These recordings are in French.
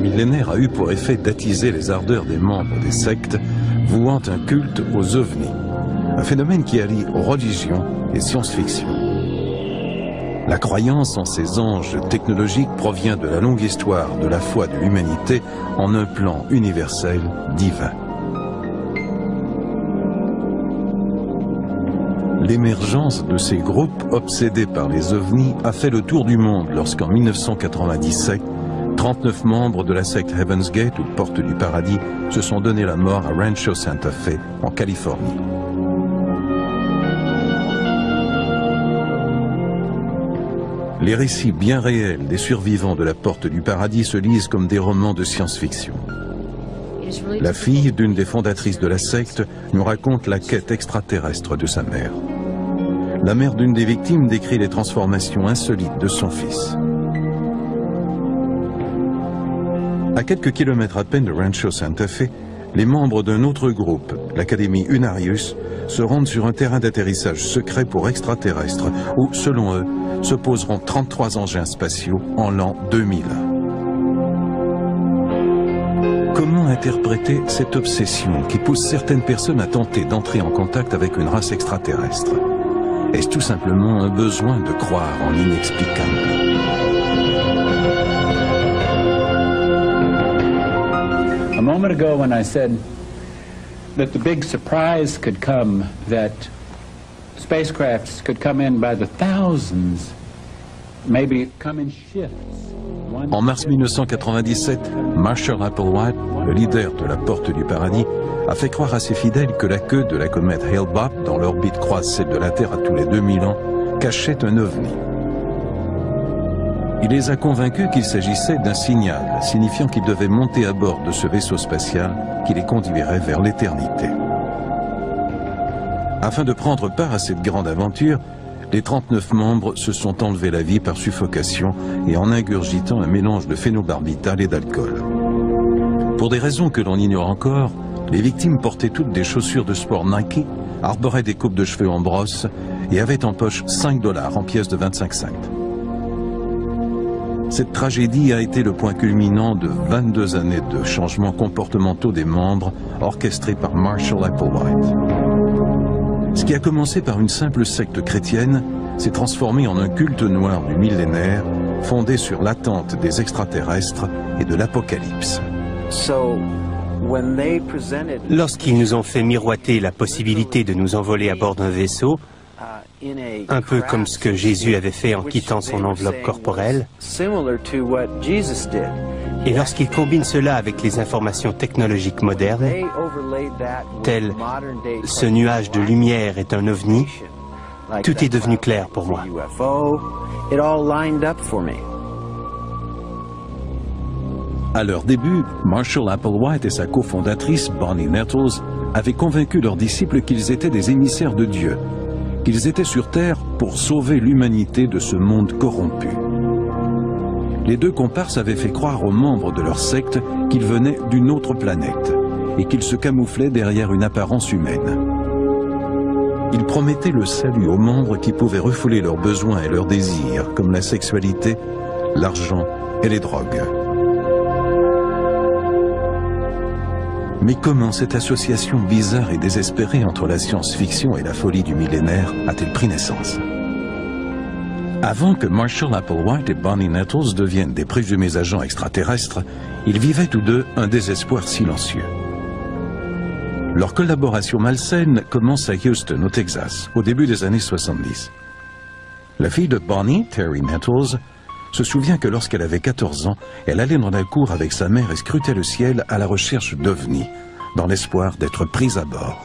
millénaire a eu pour effet d'attiser les ardeurs des membres des sectes vouant un culte aux ovnis, un phénomène qui allie religion et science-fiction. La croyance en ces anges technologiques provient de la longue histoire de la foi de l'humanité en un plan universel divin. L'émergence de ces groupes obsédés par les ovnis a fait le tour du monde lorsqu'en 1997, 39 membres de la secte Heaven's Gate ou Porte du Paradis se sont donné la mort à Rancho Santa Fe en Californie. Les récits bien réels des survivants de la Porte du Paradis se lisent comme des romans de science-fiction. La fille d'une des fondatrices de la secte nous raconte la quête extraterrestre de sa mère. La mère d'une des victimes décrit les transformations insolites de son fils. À quelques kilomètres à peine de Rancho Santa Fe, les membres d'un autre groupe, l'Académie Unarius, se rendent sur un terrain d'atterrissage secret pour extraterrestres où, selon eux, se poseront 33 engins spatiaux en l'an 2000. Comment interpréter cette obsession qui pousse certaines personnes à tenter d'entrer en contact avec une race extraterrestre? Est-ce tout simplement un besoin de croire en l'inexplicable? A moment ago when I said that the big surprise could come, that spacecrafts could come in by the thousands, maybe come in shifts. En mars 1997, Marshall Applewhite, le leader de la Porte du Paradis, a fait croire à ses fidèles que la queue de la comète Hale-Bopp, dont l'orbite croise celle de la Terre à tous les 2000 ans, cachait un ovni. Il les a convaincus qu'il s'agissait d'un signal signifiant qu'ils devaient monter à bord de ce vaisseau spatial qui les conduirait vers l'éternité. Afin de prendre part à cette grande aventure, les 39 membres se sont enlevés la vie par suffocation et en ingurgitant un mélange de phénobarbital et d'alcool. Pour des raisons que l'on ignore encore, les victimes portaient toutes des chaussures de sport Nike, arboraient des coupes de cheveux en brosse et avaient en poche 5 $ en pièces de 25 cents. Cette tragédie a été le point culminant de 22 années de changements comportementaux des membres orchestrés par Marshall Applewhite. Ce qui a commencé par une simple secte chrétienne s'est transformé en un culte noir du millénaire fondé sur l'attente des extraterrestres et de l'apocalypse. Lorsqu'ils nous ont fait miroiter la possibilité de nous envoler à bord d'un vaisseau, un peu comme ce que Jésus avait fait en quittant son enveloppe corporelle, et lorsqu'ils combinent cela avec les informations technologiques modernes, telles ce nuage de lumière est un ovni, tout est devenu clair pour moi. À leur début, Marshall Applewhite et sa cofondatrice Bonnie Nettles avaient convaincu leurs disciples qu'ils étaient des émissaires de Dieu, qu'ils étaient sur Terre pour sauver l'humanité de ce monde corrompu. Les deux comparses avaient fait croire aux membres de leur secte qu'ils venaient d'une autre planète et qu'ils se camouflaient derrière une apparence humaine. Ils promettaient le salut aux membres qui pouvaient refouler leurs besoins et leurs désirs, comme la sexualité, l'argent et les drogues. Mais comment cette association bizarre et désespérée entre la science-fiction et la folie du millénaire a-t-elle pris naissance? Avant que Marshall Applewhite et Bonnie Nettles deviennent des présumés agents extraterrestres, ils vivaient tous deux un désespoir silencieux. Leur collaboration malsaine commence à Houston, au Texas, au début des années 70. La fille de Bonnie, Terry Nettles, se souvient que lorsqu'elle avait 14 ans, elle allait dans la cour avec sa mère et scrutait le ciel à la recherche d'ovnis, dans l'espoir d'être prise à bord.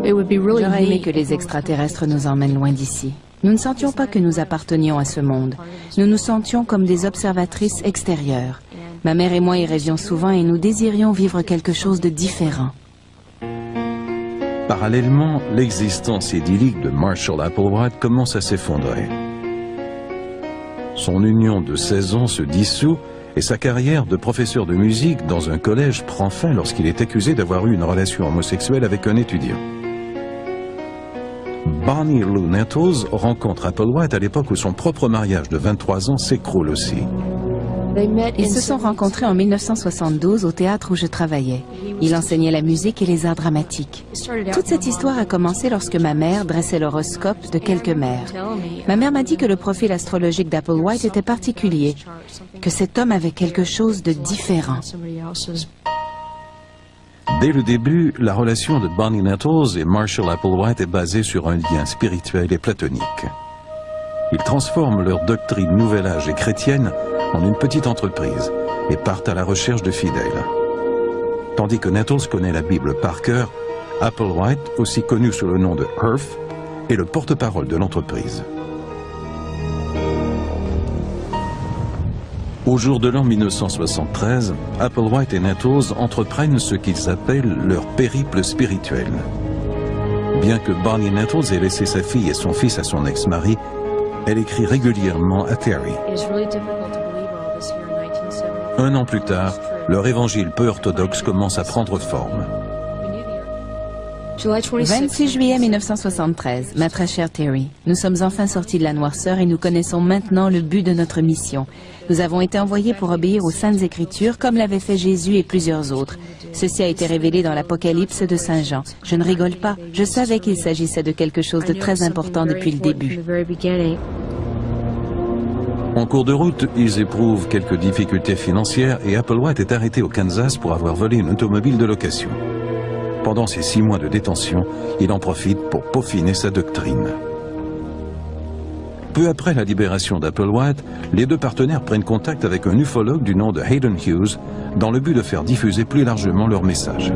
J'aurais aimé que les extraterrestres nous emmènent loin d'ici. Nous ne sentions pas que nous appartenions à ce monde. Nous nous sentions comme des observatrices extérieures. Ma mère et moi y rêvions souvent et nous désirions vivre quelque chose de différent. Parallèlement, l'existence idyllique de Marshall Applewhite commence à s'effondrer. Son union de 16 ans se dissout et sa carrière de professeur de musique dans un collège prend fin lorsqu'il est accusé d'avoir eu une relation homosexuelle avec un étudiant. Bonnie Lou Nettles rencontre Applewhite à l'époque où son propre mariage de 23 ans s'écroule aussi. Ils se sont rencontrés en 1972 au théâtre où je travaillais. Il enseignait la musique et les arts dramatiques. Toute cette histoire a commencé lorsque ma mère dressait l'horoscope de quelques mères. Ma mère m'a dit que le profil astrologique d'Applewhite était particulier, que cet homme avait quelque chose de différent. Dès le début, la relation de Bonnie Nettles et Marshall Applewhite est basée sur un lien spirituel et platonique. Ils transforment leur doctrine Nouvel Âge et chrétienne en une petite entreprise et partent à la recherche de fidèles. Tandis que Nettles connaît la Bible par cœur, Applewhite, aussi connu sous le nom de Herf, est le porte-parole de l'entreprise. Au jour de l'an 1973, Applewhite et Nettles entreprennent ce qu'ils appellent leur périple spirituel. Bien que Bonnie Nettles ait laissé sa fille et son fils à son ex-mari, elle écrit régulièrement à Terry. Un an plus tard, leur évangile peu orthodoxe commence à prendre forme. 26 juillet 1973, ma très chère Terry, nous sommes enfin sortis de la noirceur et nous connaissons maintenant le but de notre mission. Nous avons été envoyés pour obéir aux Saintes Écritures comme l'avaient fait Jésus et plusieurs autres. Ceci a été révélé dans l'Apocalypse de Saint Jean. Je ne rigole pas, je savais qu'il s'agissait de quelque chose de très important depuis le début. En cours de route, ils éprouvent quelques difficultés financières et Applewhite est arrêté au Kansas pour avoir volé une automobile de location. Pendant ces 6 mois de détention, il en profite pour peaufiner sa doctrine. Peu après la libération d'Applewhite, les deux partenaires prennent contact avec un ufologue du nom de Hayden Hughes dans le but de faire diffuser plus largement leur message.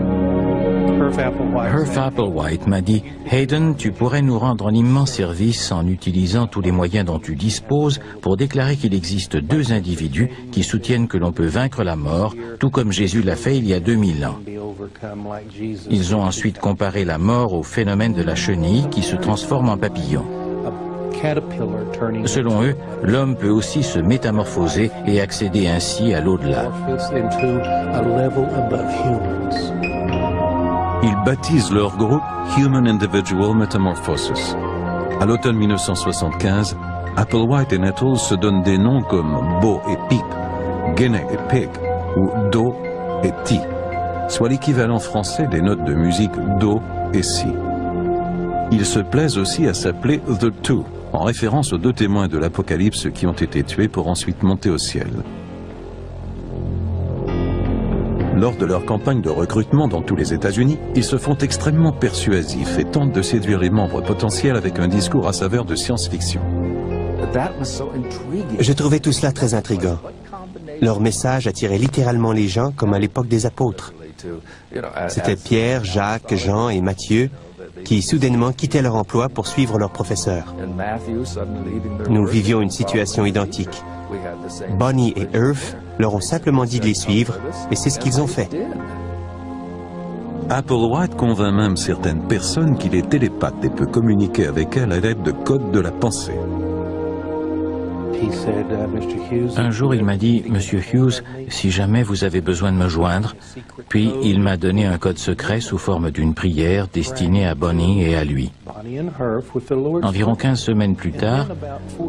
Herf Applewhite m'a dit « Hayden, tu pourrais nous rendre un immense service en utilisant tous les moyens dont tu disposes pour déclarer qu'il existe 2 individus qui soutiennent que l'on peut vaincre la mort, tout comme Jésus l'a fait il y a 2000 ans. » Ils ont ensuite comparé la mort au phénomène de la chenille qui se transforme en papillon. Selon eux, l'homme peut aussi se métamorphoser et accéder ainsi à l'au-delà. Ils baptisent leur groupe Human Individual Metamorphosis. À l'automne 1975, Applewhite et Nettles se donnent des noms comme Bo et Peep, Guinée et Pig, ou Do et Ti, soit l'équivalent français des notes de musique Do et Si. Ils se plaisent aussi à s'appeler The Two, en référence aux 2 témoins de l'Apocalypse qui ont été tués pour ensuite monter au ciel. Lors de leur campagne de recrutement dans tous les États-Unis, ils se font extrêmement persuasifs et tentent de séduire les membres potentiels avec un discours à saveur de science-fiction. Je trouvais tout cela très intriguant. Leur message attirait littéralement les gens comme à l'époque des apôtres. C'était Pierre, Jacques, Jean et Matthieu qui soudainement quittaient leur emploi pour suivre leur professeur. Nous vivions une situation identique. Bonnie et Herf leur ont simplement dit de les suivre, et c'est ce qu'ils ont fait. Applewhite convainc même certaines personnes qu'il est télépathe et peut communiquer avec elles à l'aide de codes de la pensée. Un jour, il m'a dit « Monsieur Hughes, si jamais vous avez besoin de me joindre », puis il m'a donné un code secret sous forme d'une prière destinée à Bonnie et à lui. Environ 15 semaines plus tard,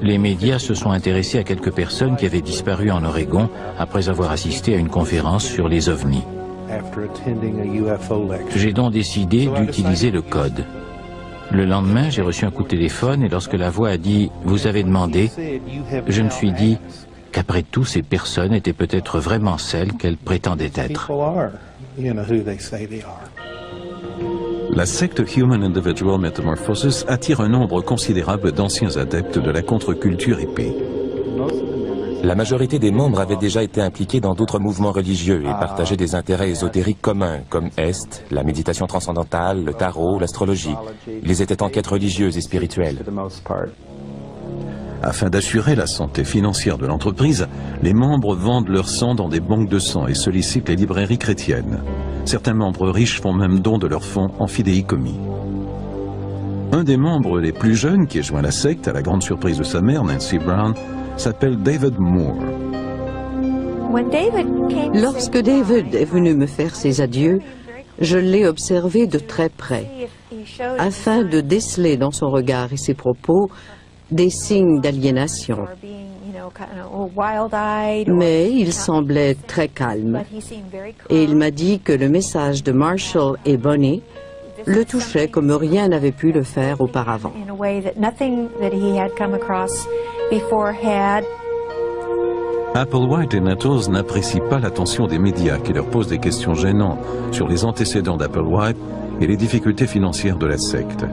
les médias se sont intéressés à quelques personnes qui avaient disparu en Oregon après avoir assisté à une conférence sur les ovnis. J'ai donc décidé d'utiliser le code. Le lendemain, j'ai reçu un coup de téléphone et lorsque la voix a dit « Vous avez demandé », je me suis dit qu'après tout, ces personnes étaient peut-être vraiment celles qu'elles prétendaient être. La secte Human Individual Metamorphosis attire un nombre considérable d'anciens adeptes de la contre-culture hippie. La majorité des membres avaient déjà été impliqués dans d'autres mouvements religieux et partageaient des intérêts ésotériques communs, comme Est, la méditation transcendantale, le tarot, l'astrologie. Ils étaient en quête religieuse et spirituelle. Afin d'assurer la santé financière de l'entreprise, les membres vendent leur sang dans des banques de sang et sollicitent les librairies chrétiennes. Certains membres riches font même don de leurs fonds en fidéicommis. Un des membres les plus jeunes qui a joint la secte, à la grande surprise de sa mère, Nancy Brown, s'appelle David Moore. Lorsque David est venu me faire ses adieux, Je l'ai observé de très près, afin de déceler dans son regard et ses propos des signes d'aliénation. Mais il semblait très calme, et il m'a dit que le message de Marshall et Bonnie le touchait comme rien n'avait pu le faire auparavant. Applewhite et Nettles n'apprécient pas l'attention des médias qui leur posent des questions gênantes sur les antécédents d'Applewhite et les difficultés financières de la secte.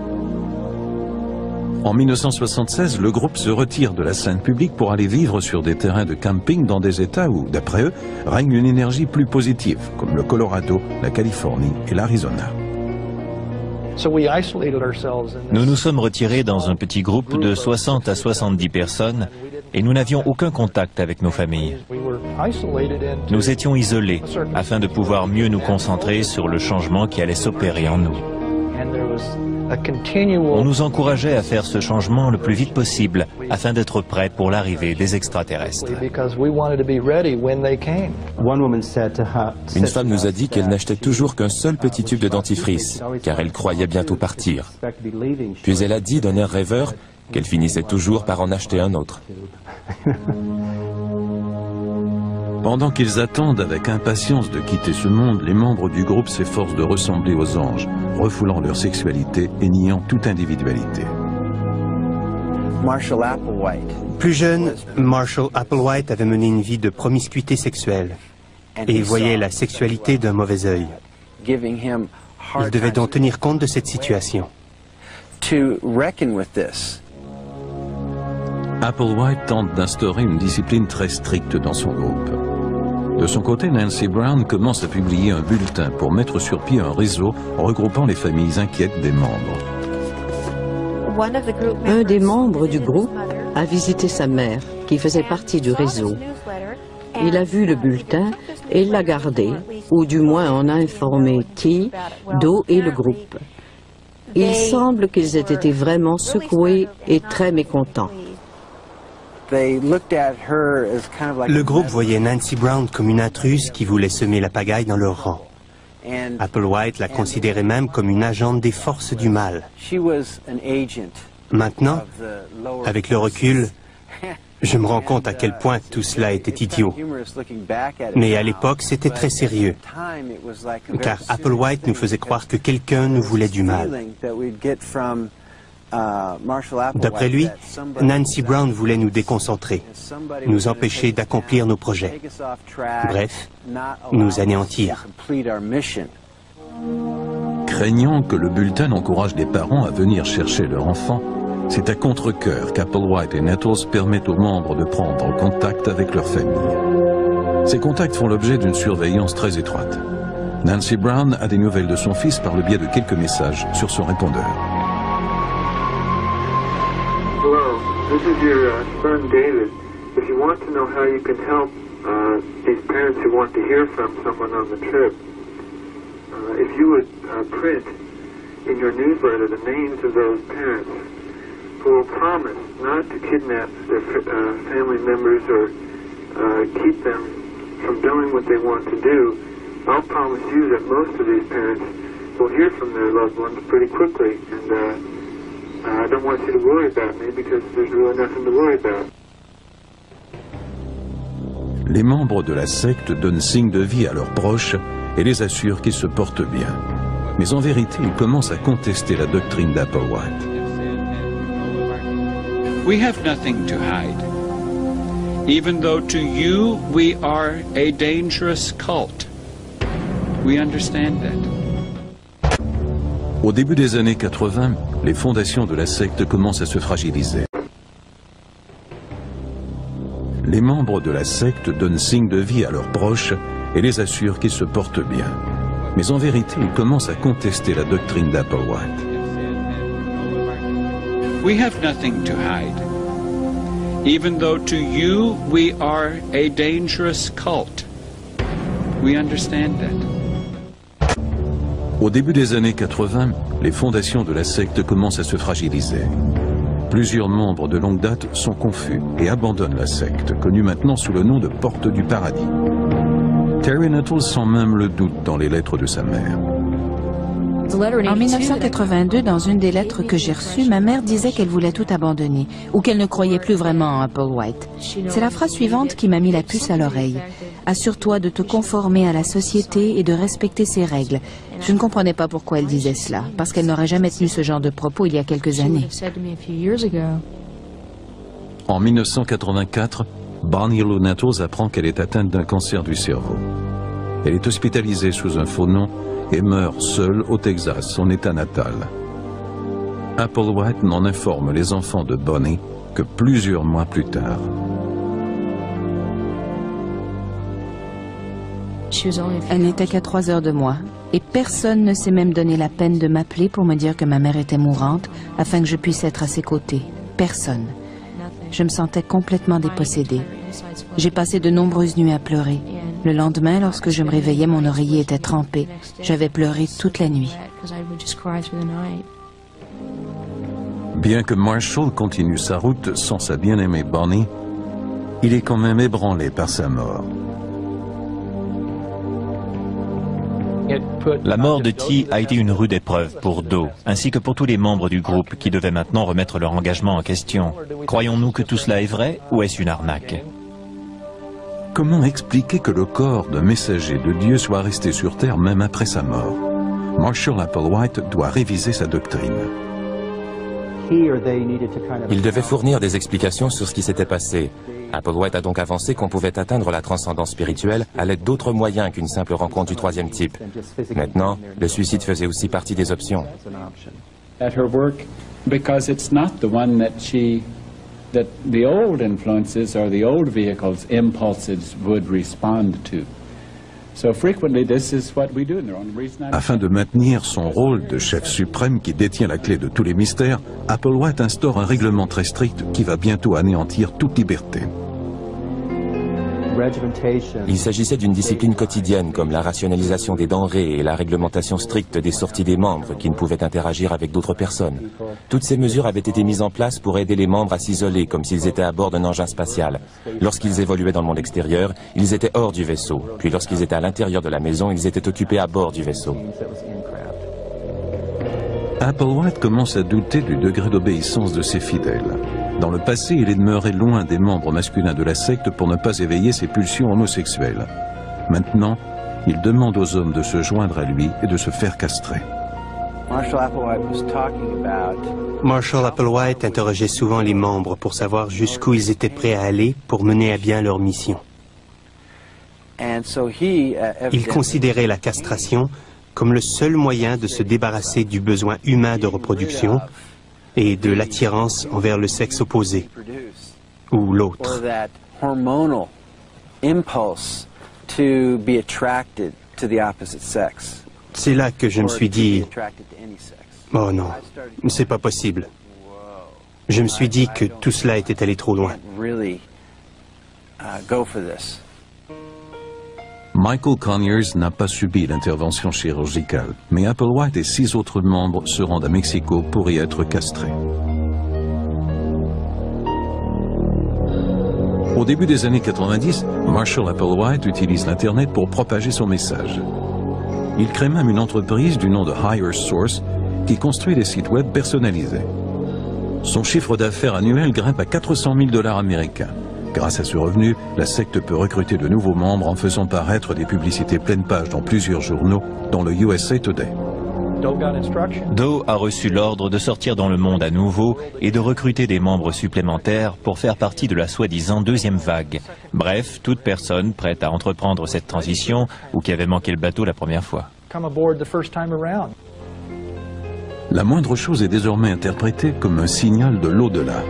En 1976, le groupe se retire de la scène publique pour aller vivre sur des terrains de camping dans des États où, d'après eux, règne une énergie plus positive, comme le Colorado, la Californie et l'Arizona. Nous nous sommes retirés dans un petit groupe de 60 à 70 personnes et nous n'avions aucun contact avec nos familles. Nous étions isolés afin de pouvoir mieux nous concentrer sur le changement qui allait s'opérer en nous. On nous encourageait à faire ce changement le plus vite possible afin d'être prêts pour l'arrivée des extraterrestres. Une femme nous a dit qu'elle n'achetait toujours qu'un seul petit tube de dentifrice, car elle croyait bientôt partir. Puis elle a dit d'un air rêveur qu'elle finissait toujours par en acheter un autre. Pendant qu'ils attendent avec impatience de quitter ce monde, les membres du groupe s'efforcent de ressembler aux anges, refoulant leur sexualité et niant toute individualité. Plus jeune, Marshall Applewhite avait mené une vie de promiscuité sexuelle et voyait la sexualité d'un mauvais œil. Il devait donc tenir compte de cette situation. Applewhite tente d'instaurer une discipline très stricte dans son groupe. De son côté, Nancy Brown commence à publier un bulletin pour mettre sur pied un réseau regroupant les familles inquiètes des membres. Un des membres du groupe a visité sa mère, qui faisait partie du réseau. Il a vu le bulletin et l'a gardé, ou du moins en a informé T, Do et le groupe. Il semble qu'ils aient été vraiment secoués et très mécontents. Le groupe voyait Nancy Brown comme une intruse qui voulait semer la pagaille dans leur rang. Applewhite la considérait même comme une agente des forces du mal. Maintenant, avec le recul, je me rends compte à quel point tout cela était idiot. Mais à l'époque, c'était très sérieux, car Applewhite nous faisait croire que quelqu'un nous voulait du mal. D'après lui, Nancy Brown voulait nous déconcentrer, nous empêcher d'accomplir nos projets. Bref, nous anéantir. Craignant que le bulletin encourage les parents à venir chercher leur enfant, c'est à contre-cœur qu'Applewhite et Nettles permettent aux membres de prendre contact avec leur famille. Ces contacts font l'objet d'une surveillance très étroite. Nancy Brown a des nouvelles de son fils par le biais de quelques messages sur son répondeur. Hello, this is your son David. If you want to know how you can help these parents who want to hear from someone on the trip, if you would print in your newsletter the names of those parents who will promise not to kidnap their family members or keep them from doing what they want to do, I'll promise you that most of these parents will hear from their loved ones pretty quickly, and I don't want you to worry about me because there's really nothing to worry about. Les membres de la secte donnent signe de vie à leurs proches et les assurent qu'ils se portent bien. Mais en vérité, ils commencent à contester la doctrine d'Applewhite. We have nothing to hide. Even though to you we are a dangerous cult. We understand that. Au début des années 80, les fondations de la secte commencent à se fragiliser. Les membres de la secte donnent signe de vie à leurs proches et les assurent qu'ils se portent bien. Mais en vérité, ils commencent à contester la doctrine d'Applewhite. We have nothing to hide. Even though to you we are a dangerous cult. We understand that. Au début des années 80, les fondations de la secte commencent à se fragiliser. Plusieurs membres de longue date sont confus et abandonnent la secte, connue maintenant sous le nom de Porte du Paradis. Terry Nettles sent même le doute dans les lettres de sa mère. En 1982, dans une des lettres que j'ai reçues, ma mère disait qu'elle voulait tout abandonner, ou qu'elle ne croyait plus vraiment en Applewhite. C'est la phrase suivante qui m'a mis la puce à l'oreille. « Assure-toi de te conformer à la société et de respecter ses règles. » Je ne comprenais pas pourquoi elle disait cela, parce qu'elle n'aurait jamais tenu ce genre de propos il y a quelques années. En 1984, Bonnie Lou Nettles apprend qu'elle est atteinte d'un cancer du cerveau. Elle est hospitalisée sous un faux nom et meurt seule au Texas, son état natal. Applewhite n'en informe les enfants de Bonnie que plusieurs mois plus tard. Elle n'était qu'à 3 heures de moi, et personne ne s'est même donné la peine de m'appeler pour me dire que ma mère était mourante, afin que je puisse être à ses côtés. Personne. Je me sentais complètement dépossédée. J'ai passé de nombreuses nuits à pleurer. Le lendemain, lorsque je me réveillais, mon oreiller était trempé. J'avais pleuré toute la nuit. Bien que Marshall continue sa route sans sa bien-aimée Bonnie, il est quand même ébranlé par sa mort. La mort de T a été une rude épreuve pour Doe, ainsi que pour tous les membres du groupe qui devaient maintenant remettre leur engagement en question. Croyons-nous que tout cela est vrai ou est-ce une arnaque? Comment expliquer que le corps d'un messager de Dieu soit resté sur Terre même après sa mort? Marshall Applewhite doit réviser sa doctrine. Il devait fournir des explications sur ce qui s'était passé. Applewhite a donc avancé qu'on pouvait atteindre la transcendance spirituelle à l'aide d'autres moyens qu'une simple rencontre du troisième type. Maintenant, le suicide faisait aussi partie des options. At her work, because it's not the one that the old influences or the old vehicles impulses would respond to. So frequently this is what we do. Afin de maintenir son rôle de chef suprême qui détient la clé de tous les mystères, Applewhite instaure un règlement très strict qui va bientôt anéantir toute liberté. Il s'agissait d'une discipline quotidienne comme la rationalisation des denrées et la réglementation stricte des sorties des membres qui ne pouvaient interagir avec d'autres personnes. Toutes ces mesures avaient été mises en place pour aider les membres à s'isoler comme s'ils étaient à bord d'un engin spatial. Lorsqu'ils évoluaient dans le monde extérieur, ils étaient hors du vaisseau. Puis lorsqu'ils étaient à l'intérieur de la maison, ils étaient occupés à bord du vaisseau. Applewhite commence à douter du degré d'obéissance de ses fidèles. Dans le passé, il est demeuré loin des membres masculins de la secte pour ne pas éveiller ses pulsions homosexuelles. Maintenant, il demande aux hommes de se joindre à lui et de se faire castrer. Marshall Applewhite interrogeait souvent les membres pour savoir jusqu'où ils étaient prêts à aller pour mener à bien leur mission. Il considérait la castration comme le seul moyen de se débarrasser du besoin humain de reproduction et de l'attirance envers le sexe opposé, ou l'autre. C'est là que je me suis dit, oh non, c'est pas possible. Je me suis dit que tout cela était allé trop loin. Michael Conyers n'a pas subi l'intervention chirurgicale, mais Applewhite et 6 autres membres se rendent à Mexico pour y être castrés. Au début des années 90, Marshall Applewhite utilise l'Internet pour propager son message. Il crée même une entreprise du nom de Higher Source qui construit des sites web personnalisés. Son chiffre d'affaires annuel grimpe à 400 000 $ américains. Grâce à ce revenu, la secte peut recruter de nouveaux membres en faisant paraître des publicités pleine page dans plusieurs journaux, dont le USA Today. Doe a reçu l'ordre de sortir dans le monde à nouveau et de recruter des membres supplémentaires pour faire partie de la soi-disant deuxième vague. Bref, toute personne prête à entreprendre cette transition ou qui avait manqué le bateau la première fois. La moindre chose est désormais interprétée comme un signal de l'au-delà.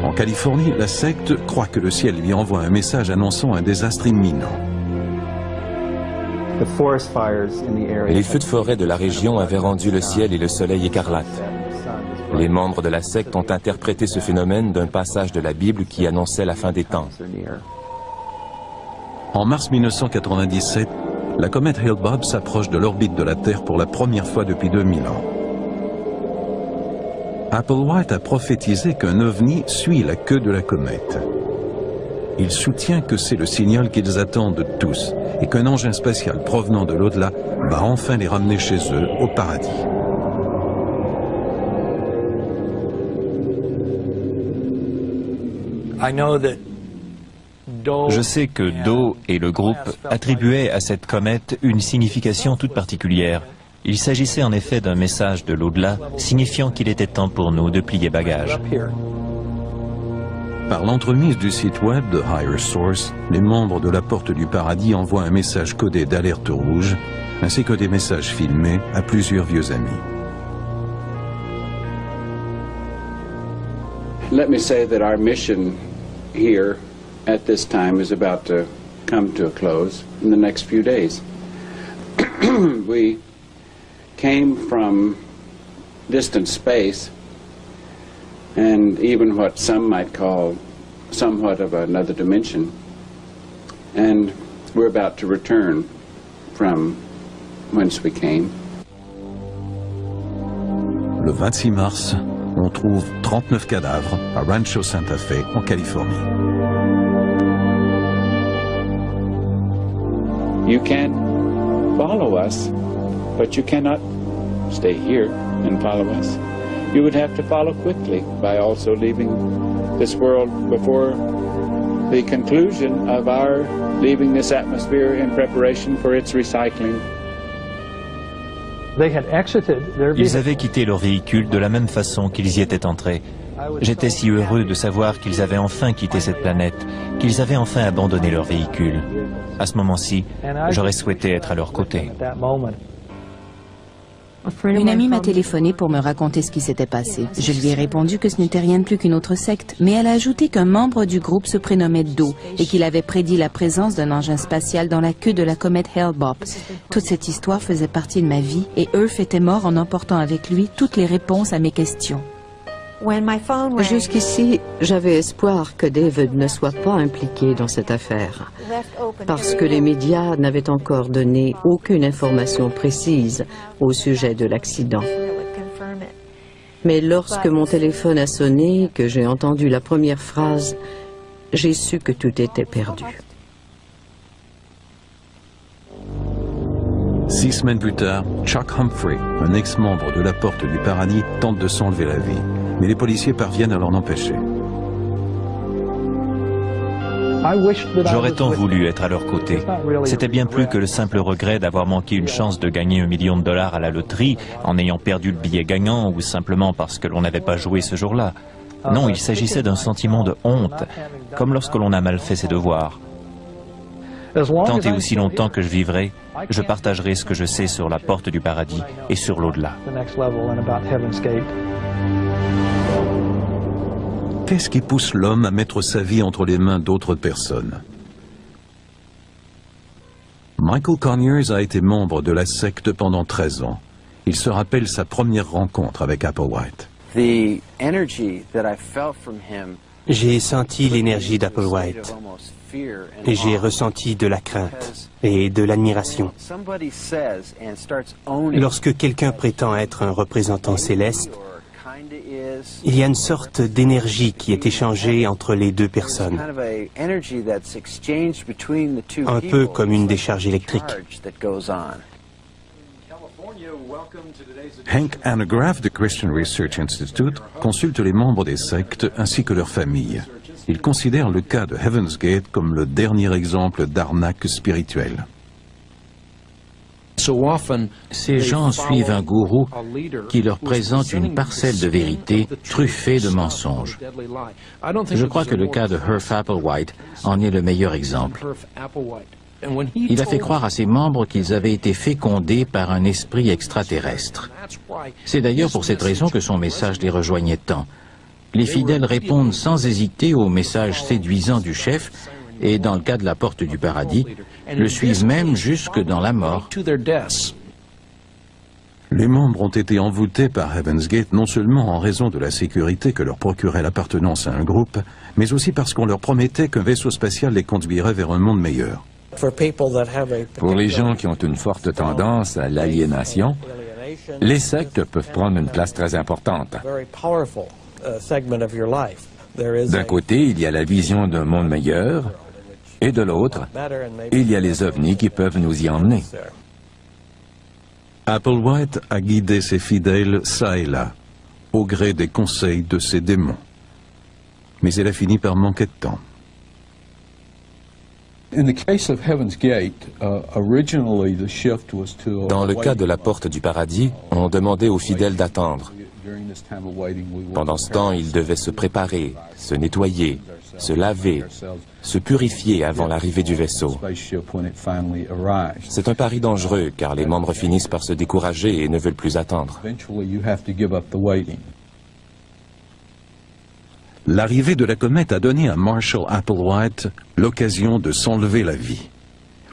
En Californie, la secte croit que le ciel lui envoie un message annonçant un désastre imminent. Les feux de forêt de la région avaient rendu le ciel et le soleil écarlates. Les membres de la secte ont interprété ce phénomène d'un passage de la Bible qui annonçait la fin des temps. En mars 1997, la comète Hale-Bopp s'approche de l'orbite de la Terre pour la première fois depuis 2000 ans. Applewhite a prophétisé qu'un ovni suit la queue de la comète. il soutient que c'est le signal qu'ils attendent tous et qu'un engin spatial provenant de l'au-delà va enfin les ramener chez eux, au paradis. Je sais que Doe et le groupe attribuaient à cette comète une signification toute particulière. Il s'agissait en effet d'un message de l'au-delà, signifiant qu'il était temps pour nous de plier bagages. Par l'entremise du site web de Higher Source, les membres de la Porte du Paradis envoient un message codé d'alerte rouge, ainsi que des messages filmés à plusieurs vieux amis. Let me say that our mission here at this time is about to come to a close in the next few days. We came from distant space and even what some might call somewhat of another dimension, and we're about to return from whence we came. Le 26 mars, on trouve 39 cadavres à Rancho Santa Fe, en Californie. You can follow us, but you cannot stay here and follow us. You would have to follow quickly by also leaving this world before the conclusion of our leaving this atmosphere in preparation for its recycling. Ils avaient quitté leur véhicule de la même façon qu'ils y étaient entrés. J'étais si heureux de savoir qu'ils avaient enfin quitté cette planète, qu'ils avaient enfin abandonné leur véhicule. À ce moment-ci, j'aurais souhaité être à leur côté. Une amie m'a téléphoné pour me raconter ce qui s'était passé. Je lui ai répondu que ce n'était rien de plus qu'une autre secte, mais elle a ajouté qu'un membre du groupe se prénommait Doe et qu'il avait prédit la présence d'un engin spatial dans la queue de la comète Hale-Bopp. Toute cette histoire faisait partie de ma vie et Earth était mort en emportant avec lui toutes les réponses à mes questions. Jusqu'ici, j'avais espoir que David ne soit pas impliqué dans cette affaire, parce que les médias n'avaient encore donné aucune information précise au sujet de l'accident. Mais lorsque mon téléphone a sonné, que j'ai entendu la première phrase, j'ai su que tout était perdu. 6 semaines plus tard, Chuck Humphrey, un ex-membre de la Porte du Paradis, tente de s'enlever la vie. Mais les policiers parviennent à l'en empêcher. J'aurais tant voulu être à leur côté. C'était bien plus que le simple regret d'avoir manqué une chance de gagner $1 million à la loterie en ayant perdu le billet gagnant ou simplement parce que l'on n'avait pas joué ce jour-là. Non, il s'agissait d'un sentiment de honte, comme lorsque l'on a mal fait ses devoirs. Tant et aussi longtemps que je vivrai, je partagerai ce que je sais sur la Porte du Paradis et sur l'au-delà. Qu'est-ce qui pousse l'homme à mettre sa vie entre les mains d'autres personnes? Michael Conyers a été membre de la secte pendant 13 ans. Il se rappelle sa première rencontre avec Applewhite. J'ai senti l'énergie d'Applewhite et j'ai ressenti de la crainte et de l'admiration. Lorsque quelqu'un prétend être un représentant céleste, il y a une sorte d'énergie qui est échangée entre les deux personnes, un peu comme une décharge électrique. Hank Hanegraaff du Christian Research Institute consulte les membres des sectes ainsi que leurs familles. Il considère le cas de Heaven's Gate comme le dernier exemple d'arnaque spirituelle. Ces gens suivent un gourou qui leur présente une parcelle de vérité truffée de mensonges. Je crois que le cas de Herff Applewhite en est le meilleur exemple. Il a fait croire à ses membres qu'ils avaient été fécondés par un esprit extraterrestre. C'est d'ailleurs pour cette raison que son message les rejoignait tant. Les fidèles répondent sans hésiter au message séduisant du chef et, dans le cas de la Porte du Paradis, le suivent même jusque dans la mort. Les membres ont été envoûtés par Heaven's Gate non seulement en raison de la sécurité que leur procurait l'appartenance à un groupe, mais aussi parce qu'on leur promettait qu'un vaisseau spatial les conduirait vers un monde meilleur. Pour les gens qui ont une forte tendance à l'aliénation, les sectes peuvent prendre une place très importante. D'un côté, il y a la vision d'un monde meilleur, et de l'autre, il y a les ovnis qui peuvent nous y emmener. Applewhite a guidé ses fidèles ça et là, au gré des conseils de ses démons. Mais elle a fini par manquer de temps. Dans le cas de la porte du paradis, on demandait aux fidèles d'attendre. Pendant ce temps, ils devaient se préparer, se nettoyer, se laver, se purifier avant l'arrivée du vaisseau. C'est un pari dangereux car les membres finissent par se décourager et ne veulent plus attendre. L'arrivée de la comète a donné à Marshall Applewhite l'occasion de s'enlever la vie.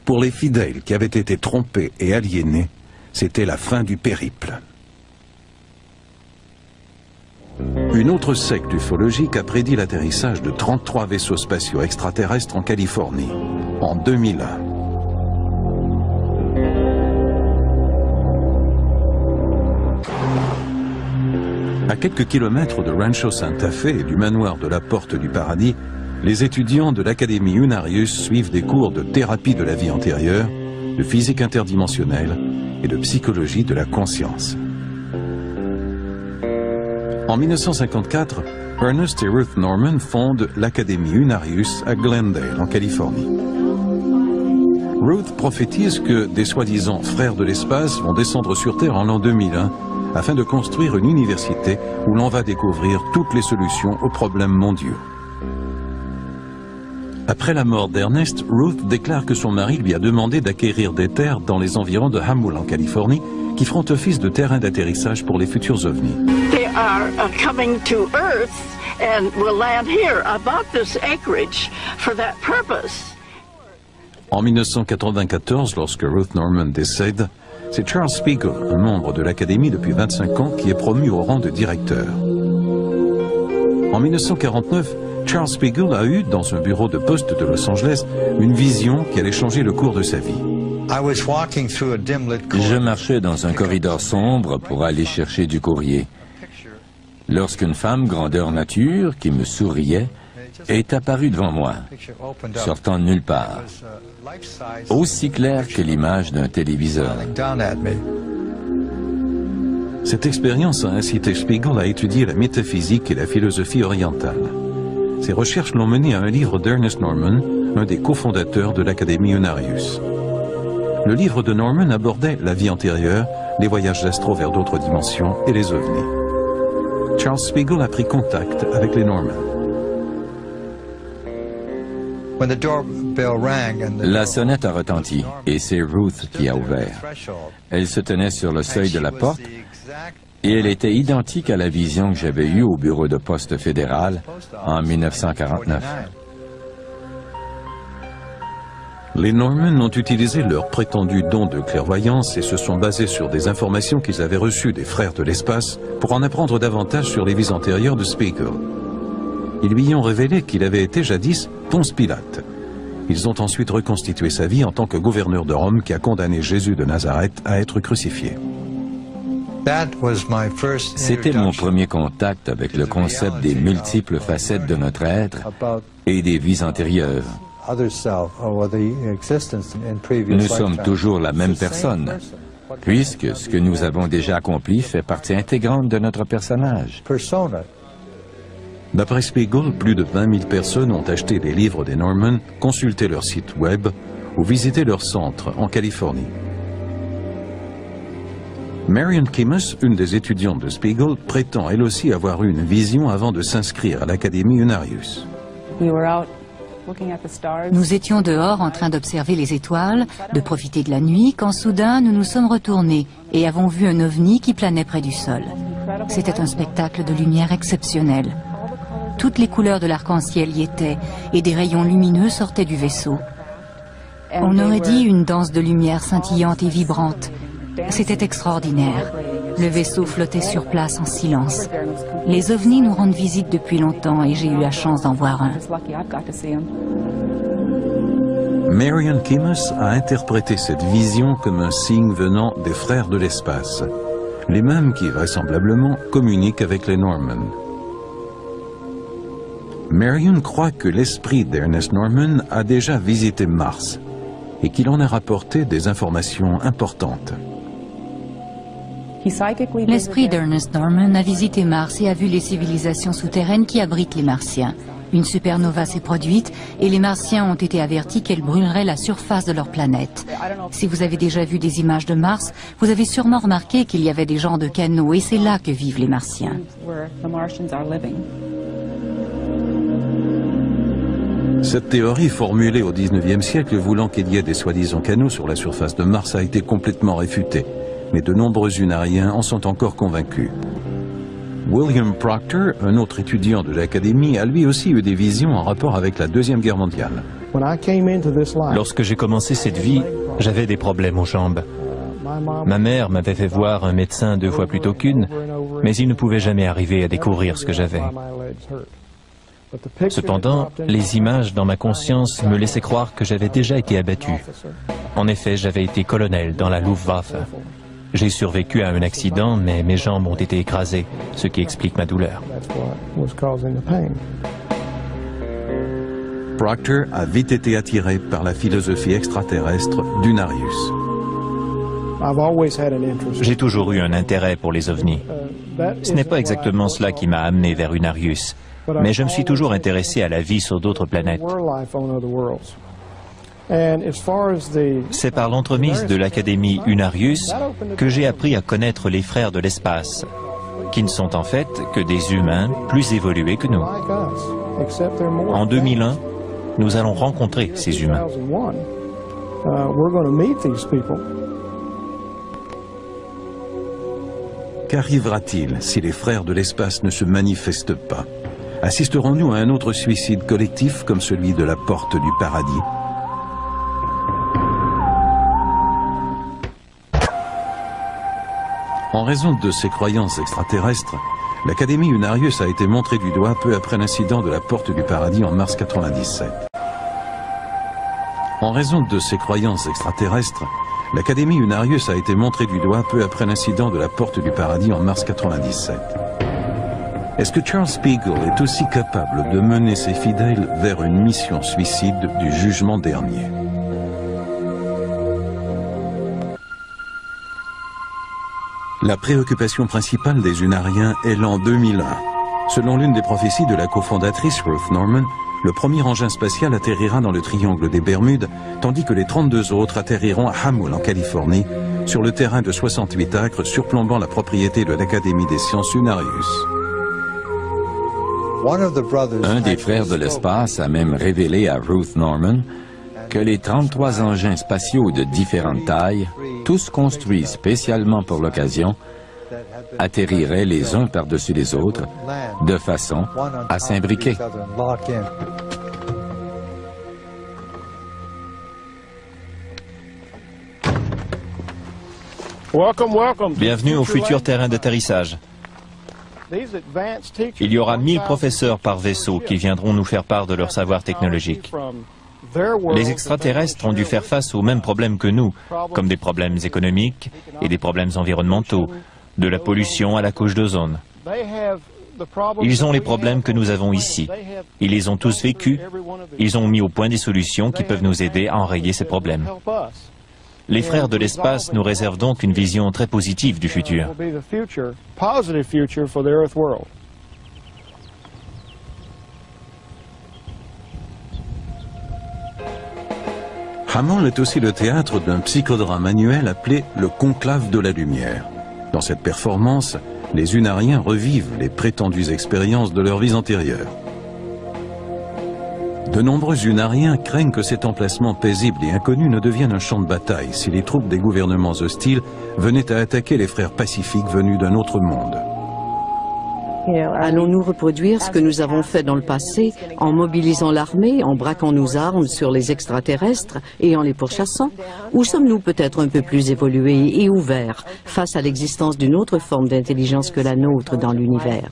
Pour les fidèles qui avaient été trompés et aliénés, c'était la fin du périple. Une autre secte ufologique a prédit l'atterrissage de 33 vaisseaux spatiaux extraterrestres en Californie, en 2001. À quelques kilomètres de Rancho Santa Fe et du manoir de la Porte du Paradis, les étudiants de l'Académie Unarius suivent des cours de thérapie de la vie antérieure, de physique interdimensionnelle et de psychologie de la conscience. En 1954, Ernest et Ruth Norman fondent l'Académie Unarius à Glendale, en Californie. Ruth prophétise que des soi-disant frères de l'espace vont descendre sur Terre en l'an 2001 afin de construire une université où l'on va découvrir toutes les solutions aux problèmes mondiaux. Après la mort d'Ernest, Ruth déclare que son mari lui a demandé d'acquérir des terres dans les environs de Hamul en Californie qui feront office de terrain d'atterrissage pour les futurs ovnis. They are coming to Earth and will land here. I bought this acreage for that purpose. En 1994, lorsque Ruth Norman décède, c'est Charles Spiegel, un membre de l'Académie depuis 25 ans, qui est promu au rang de directeur. En 1949, Charles Spiegel a eu, dans un bureau de poste de Los Angeles, une vision qui allait changer le cours de sa vie. Je marchais dans un corridor sombre pour aller chercher du courrier, lorsqu'une femme grandeur nature, qui me souriait, est apparue devant moi, sortant de nulle part, aussi claire que l'image d'un téléviseur. Cette expérience a incité Spiegel à étudier la métaphysique et la philosophie orientale. Ses recherches l'ont mené à un livre d'Ernest Norman, un des cofondateurs de l'Académie Unarius. Le livre de Norman abordait la vie antérieure, les voyages astro vers d'autres dimensions et les ovnis. Charles Spiegel a pris contact avec les Norman. La sonnette a retenti et c'est Ruth qui a ouvert. Elle se tenait sur le seuil de la porte et elle était identique à la vision que j'avais eue au bureau de poste fédéral en 1949. Les Norman ont utilisé leur prétendu don de clairvoyance et se sont basés sur des informations qu'ils avaient reçues des frères de l'espace pour en apprendre davantage sur les vies antérieures de Spiegel. Ils lui ont révélé qu'il avait été jadis Ponce Pilate. Ils ont ensuite reconstitué sa vie en tant que gouverneur de Rome qui a condamné Jésus de Nazareth à être crucifié. C'était mon premier contact avec le concept des multiples facettes de notre être et des vies antérieures. Nous sommes toujours la même personne, puisque ce que nous avons déjà accompli fait partie intégrante de notre personnage. D'après Spiegel, plus de 20 000 personnes ont acheté les livres des Norman, consulté leur site web ou visité leur centre en Californie. Marion Kimmus, une des étudiantes de Spiegel, prétend elle aussi avoir eu une vision avant de s'inscrire à l'Académie Unarius. Nous étions dehors en train d'observer les étoiles, de profiter de la nuit, quand soudain nous nous sommes retournés et avons vu un ovni qui planait près du sol. C'était un spectacle de lumière exceptionnel. Toutes les couleurs de l'arc-en-ciel y étaient et des rayons lumineux sortaient du vaisseau. On aurait dit une danse de lumière scintillante et vibrante. C'était extraordinaire. Le vaisseau flottait sur place en silence. Les ovnis nous rendent visite depuis longtemps et j'ai eu la chance d'en voir un. Marion Kimmus a interprété cette vision comme un signe venant des frères de l'espace, les mêmes qui vraisemblablement communiquent avec les Norman. Marion croit que l'esprit d'Ernest Norman a déjà visité Mars et qu'il en a rapporté des informations importantes. L'esprit d'Ernest Norman a visité Mars et a vu les civilisations souterraines qui abritent les Martiens. Une supernova s'est produite et les Martiens ont été avertis qu'elle brûlerait la surface de leur planète. Si vous avez déjà vu des images de Mars, vous avez sûrement remarqué qu'il y avait des genres de canaux et c'est là que vivent les Martiens. Cette théorie formulée au XIXe siècle voulant qu'il y ait des soi-disant canaux sur la surface de Mars a été complètement réfutée, mais de nombreux Unariens en sont encore convaincus. William Proctor, un autre étudiant de l'Académie, a lui aussi eu des visions en rapport avec la Deuxième Guerre mondiale. Lorsque j'ai commencé cette vie, j'avais des problèmes aux jambes. Ma mère m'avait fait voir un médecin 2 fois plutôt qu'une, mais il ne pouvait jamais arriver à découvrir ce que j'avais. Cependant, les images dans ma conscience me laissaient croire que j'avais déjà été abattu. En effet, j'avais été colonel dans la Luftwaffe. J'ai survécu à un accident, mais mes jambes ont été écrasées, ce qui explique ma douleur. Proctor a vite été attiré par la philosophie extraterrestre d'Unarius. J'ai toujours eu un intérêt pour les ovnis. Ce n'est pas exactement cela qui m'a amené vers Unarius, mais je me suis toujours intéressé à la vie sur d'autres planètes. C'est par l'entremise de l'Académie Unarius que j'ai appris à connaître les frères de l'espace, qui ne sont en fait que des humains plus évolués que nous. En 2001, nous allons rencontrer ces humains. Qu'arrivera-t-il si les frères de l'espace ne se manifestent pas? Assisterons-nous à un autre suicide collectif comme celui de la porte du paradis? En raison de ses croyances extraterrestres, l'Académie Unarius a été montrée du doigt peu après l'incident de la porte du paradis en mars 1997. En raison de ses croyances extraterrestres, l'Académie Unarius a été montrée du doigt peu après l'incident de la porte du paradis en mars 1997. Est-ce que Charles Spiegel est aussi capable de mener ses fidèles vers une mission suicide du jugement dernier? La préoccupation principale des Unariens est l'an 2001. Selon l'une des prophéties de la cofondatrice Ruth Norman, le premier engin spatial atterrira dans le triangle des Bermudes, tandis que les 32 autres atterriront à Hamul en Californie, sur le terrain de 68 acres surplombant la propriété de l'Académie des sciences Unarius. Un des frères de l'espace a même révélé à Ruth Norman que les 33 engins spatiaux de différentes tailles, tous construits spécialement pour l'occasion, atterriraient les uns par-dessus les autres, de façon à s'imbriquer. Bienvenue au futur terrain d'atterrissage. Il y aura 1000 professeurs par vaisseau qui viendront nous faire part de leur savoir technologique. Les extraterrestres ont dû faire face aux mêmes problèmes que nous, comme des problèmes économiques et des problèmes environnementaux, de la pollution à la couche d'ozone. Ils ont les problèmes que nous avons ici. Ils les ont tous vécus. Ils ont mis au point des solutions qui peuvent nous aider à enrayer ces problèmes. Les frères de l'espace nous réservent donc une vision très positive du futur. Hamon est aussi le théâtre d'un psychodrame annuel appelé le Conclave de la Lumière. Dans cette performance, les Unariens revivent les prétendues expériences de leur vie antérieure. De nombreux Unariens craignent que cet emplacement paisible et inconnu ne devienne un champ de bataille si les troupes des gouvernements hostiles venaient à attaquer les frères pacifiques venus d'un autre monde. Allons-nous reproduire ce que nous avons fait dans le passé en mobilisant l'armée, en braquant nos armes sur les extraterrestres et en les pourchassant? Ou sommes-nous peut-être un peu plus évolués et ouverts face à l'existence d'une autre forme d'intelligence que la nôtre dans l'univers?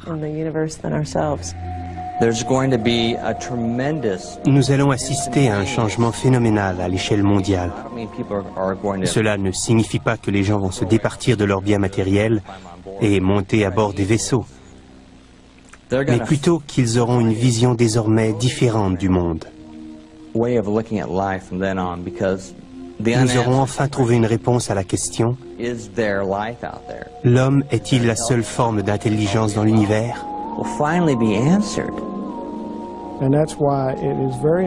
Nous allons assister à un changement phénoménal à l'échelle mondiale. Cela ne signifie pas que les gens vont se départir de leurs biens matériels et monter à bord des vaisseaux. mais plutôt qu'ils auront une vision désormais différente du monde. Nous aurons enfin trouvé une réponse à la question: l'homme est-il la seule forme d'intelligence dans l'univers?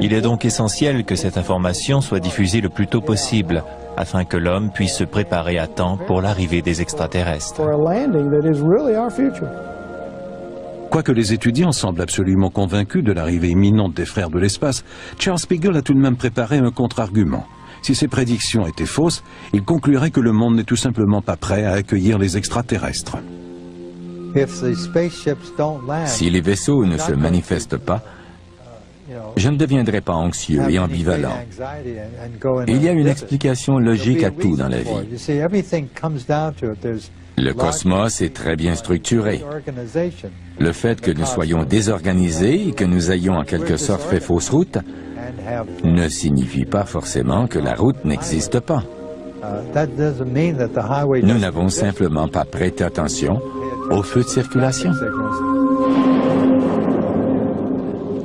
Il est donc essentiel que cette information soit diffusée le plus tôt possible, afin que l'homme puisse se préparer à temps pour l'arrivée des extraterrestres. Quoique les étudiants semblent absolument convaincus de l'arrivée imminente des frères de l'espace, Charles Spiegel a tout de même préparé un contre-argument. Si ces prédictions étaient fausses, il conclurait que le monde n'est tout simplement pas prêt à accueillir les extraterrestres. Si les vaisseaux ne se manifestent pas, je ne deviendrai pas anxieux et ambivalent. Il y a une explication logique à tout dans la vie. Le cosmos est très bien structuré. Le fait que nous soyons désorganisés et que nous ayons en quelque sorte fait fausse route ne signifie pas forcément que la route n'existe pas. Nous n'avons simplement pas prêté attention aux feux de circulation.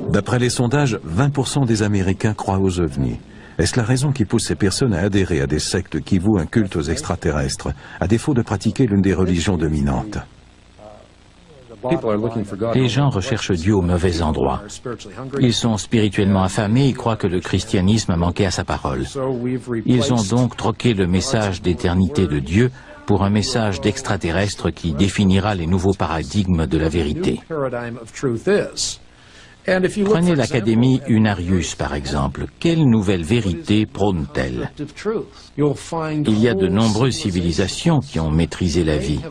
D'après les sondages, 20% des Américains croient aux ovnis. Est-ce la raison qui pousse ces personnes à adhérer à des sectes qui vouent un culte aux extraterrestres, à défaut de pratiquer l'une des religions dominantes? Les gens recherchent Dieu au mauvais endroit. Ils sont spirituellement affamés et croient que le christianisme a manqué à sa parole. Ils ont donc troqué le message d'éternité de Dieu pour un message d'extraterrestre qui définira les nouveaux paradigmes de la vérité. Prenez l'Académie Unarius, par exemple. Quelle nouvelle vérité prône-t-elle? Il y a de nombreuses civilisations qui ont maîtrisé la vie.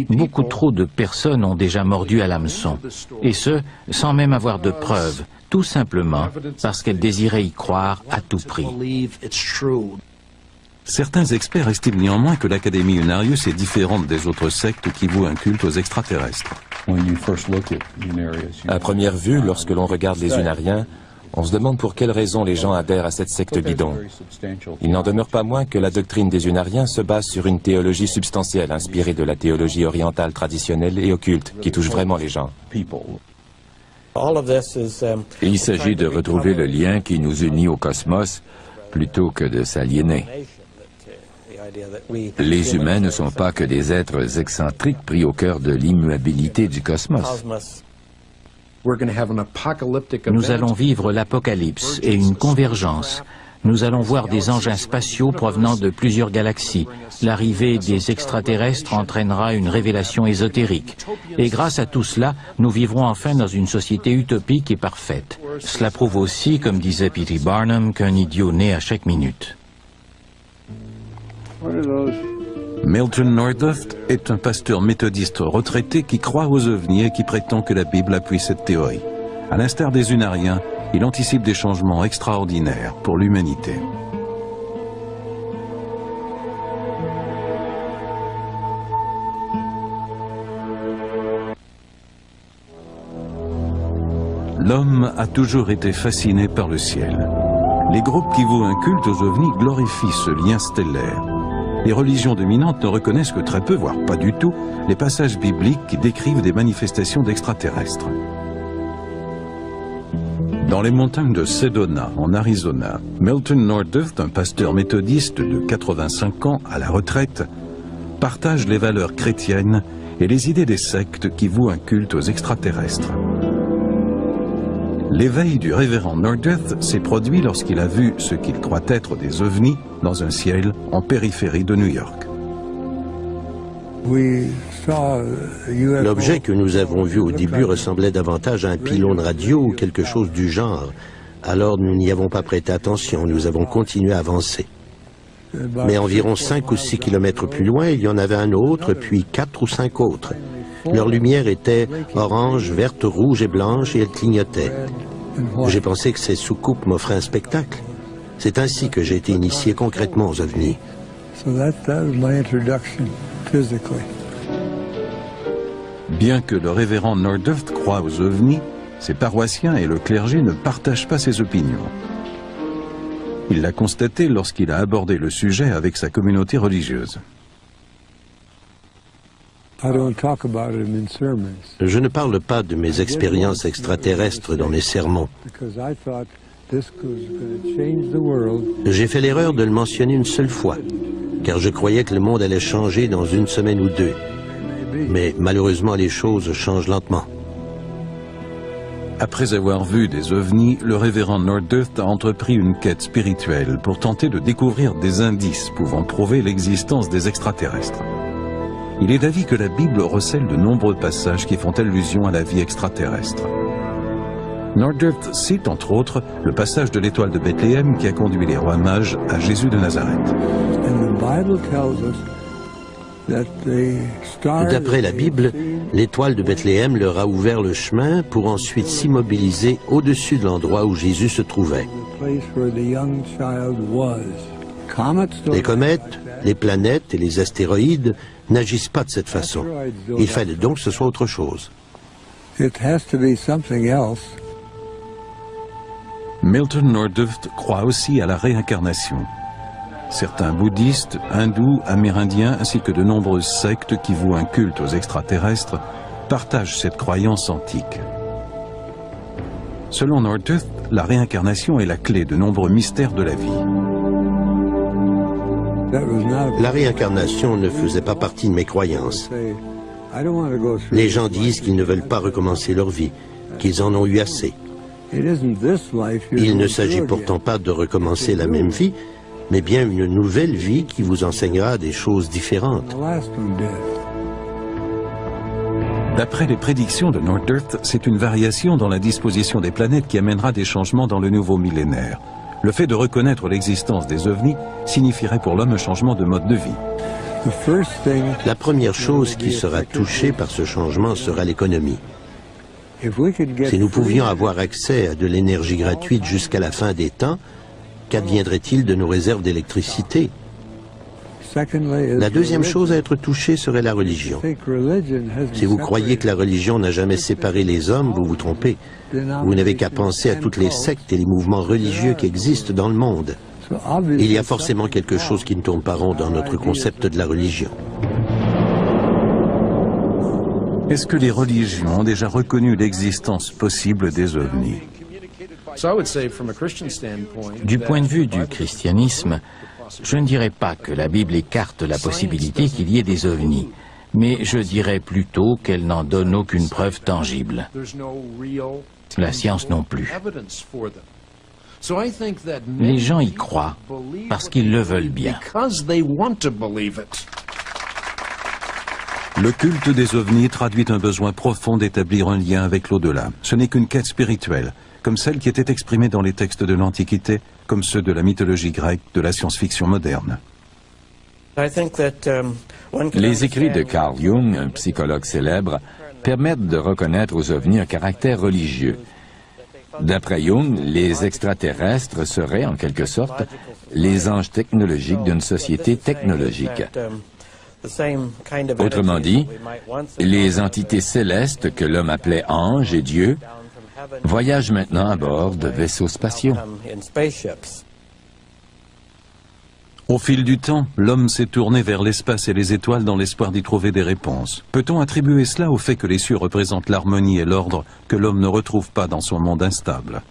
Beaucoup trop de personnes ont déjà mordu à l'hameçon, et ce, sans même avoir de preuves, tout simplement parce qu'elles désiraient y croire à tout prix. Certains experts estiment néanmoins que l'Académie Unarius est différente des autres sectes qui vouent un culte aux extraterrestres. À première vue, lorsque l'on regarde les Unariens, on se demande pour quelles raisons les gens adhèrent à cette secte bidon. Il n'en demeure pas moins que la doctrine des Unariens se base sur une théologie substantielle inspirée de la théologie orientale traditionnelle et occulte qui touche vraiment les gens. Il s'agit de retrouver le lien qui nous unit au cosmos plutôt que de s'aliéner. Les humains ne sont pas que des êtres excentriques pris au cœur de l'immuabilité du cosmos. Nous allons vivre l'apocalypse et une convergence. Nous allons voir des engins spatiaux provenant de plusieurs galaxies. L'arrivée des extraterrestres entraînera une révélation ésotérique. Et grâce à tout cela, nous vivrons enfin dans une société utopique et parfaite. Cela prouve aussi, comme disait P.T. Barnum, qu'un idiot naît à chaque minute. Milton Nordoft est un pasteur méthodiste retraité qui croit aux ovnis et qui prétend que la Bible appuie cette théorie. À l'instar des Unariens, il anticipe des changements extraordinaires pour l'humanité. L'homme a toujours été fasciné par le ciel. Les groupes qui vouent un culte aux ovnis glorifient ce lien stellaire. Les religions dominantes ne reconnaissent que très peu, voire pas du tout, les passages bibliques qui décrivent des manifestations d'extraterrestres. Dans les montagnes de Sedona, en Arizona, Milton Nordoft, un pasteur méthodiste de 85 ans à la retraite, partage les valeurs chrétiennes et les idées des sectes qui vouent un culte aux extraterrestres. L'éveil du révérend Nordoft s'est produit lorsqu'il a vu ce qu'il croit être des ovnis dans un ciel en périphérie de New York. L'objet que nous avons vu au début ressemblait davantage à un pylône radio ou quelque chose du genre. Alors nous n'y avons pas prêté attention, nous avons continué à avancer. Mais environ 5 ou 6 kilomètres plus loin, il y en avait un autre, puis 4 ou 5 autres. Leur lumière était orange, verte, rouge et blanche et elle clignotait. J'ai pensé que ces soucoupes m'offraient un spectacle. C'est ainsi que j'ai été initié concrètement aux ovnis. Bien que le révérend Nordoft croie aux ovnis, ses paroissiens et le clergé ne partagent pas ses opinions. Il l'a constaté lorsqu'il a abordé le sujet avec sa communauté religieuse. Je ne parle pas de mes expériences extraterrestres dans mes sermons. J'ai fait l'erreur de le mentionner une seule fois, car je croyais que le monde allait changer dans une semaine ou deux. Mais malheureusement, les choses changent lentement. Après avoir vu des ovnis, le révérend Norduth a entrepris une quête spirituelle pour tenter de découvrir des indices pouvant prouver l'existence des extraterrestres. Il est d'avis que la Bible recèle de nombreux passages qui font allusion à la vie extraterrestre. Norduth cite entre autres le passage de l'étoile de Bethléem qui a conduit les rois mages à Jésus de Nazareth. D'après la Bible, l'étoile de Bethléem leur a ouvert le chemin pour ensuite s'immobiliser au-dessus de l'endroit où Jésus se trouvait. Les comètes, les planètes et les astéroïdes n'agissent pas de cette façon. Il fallait donc que ce soit autre chose. Milton Norduth croit aussi à la réincarnation. Certains bouddhistes, hindous, amérindiens ainsi que de nombreuses sectes qui vouent un culte aux extraterrestres partagent cette croyance antique. Selon Norduth, la réincarnation est la clé de nombreux mystères de la vie. La réincarnation ne faisait pas partie de mes croyances. Les gens disent qu'ils ne veulent pas recommencer leur vie, qu'ils en ont eu assez. Il ne s'agit pourtant pas de recommencer la même vie, mais bien une nouvelle vie qui vous enseignera des choses différentes. D'après les prédictions de Norduth, c'est une variation dans la disposition des planètes qui amènera des changements dans le nouveau millénaire. Le fait de reconnaître l'existence des ovnis signifierait pour l'homme un changement de mode de vie. La première chose qui sera touchée par ce changement sera l'économie. Si nous pouvions avoir accès à de l'énergie gratuite jusqu'à la fin des temps, qu'adviendrait-il de nos réserves d'électricité? La deuxième chose à être touchée serait la religion. Si vous croyez que la religion n'a jamais séparé les hommes, vous vous trompez. Vous n'avez qu'à penser à toutes les sectes et les mouvements religieux qui existent dans le monde. Il y a forcément quelque chose qui ne tourne pas rond dans notre concept de la religion. Est-ce que les religions ont déjà reconnu l'existence possible des ovnis? Du point de vue du christianisme, je ne dirais pas que la Bible écarte la possibilité qu'il y ait des ovnis, mais je dirais plutôt qu'elle n'en donne aucune preuve tangible. La science non plus. Les gens y croient parce qu'ils le veulent bien. Le culte des ovnis traduit un besoin profond d'établir un lien avec l'au-delà. Ce n'est qu'une quête spirituelle, comme celle qui était exprimée dans les textes de l'Antiquité, comme ceux de la mythologie grecque, de la science-fiction moderne. Les écrits de Carl Jung, un psychologue célèbre, permettent de reconnaître aux ovnis un caractère religieux. D'après Jung, les extraterrestres seraient, en quelque sorte, les anges technologiques d'une société technologique. Autrement dit, les entités célestes que l'homme appelait anges et dieux voyagent maintenant à bord de vaisseaux spatiaux. Au fil du temps, l'homme s'est tourné vers l'espace et les étoiles dans l'espoir d'y trouver des réponses. Peut-on attribuer cela au fait que les cieux représentent l'harmonie et l'ordre que l'homme ne retrouve pas dans son monde instable ?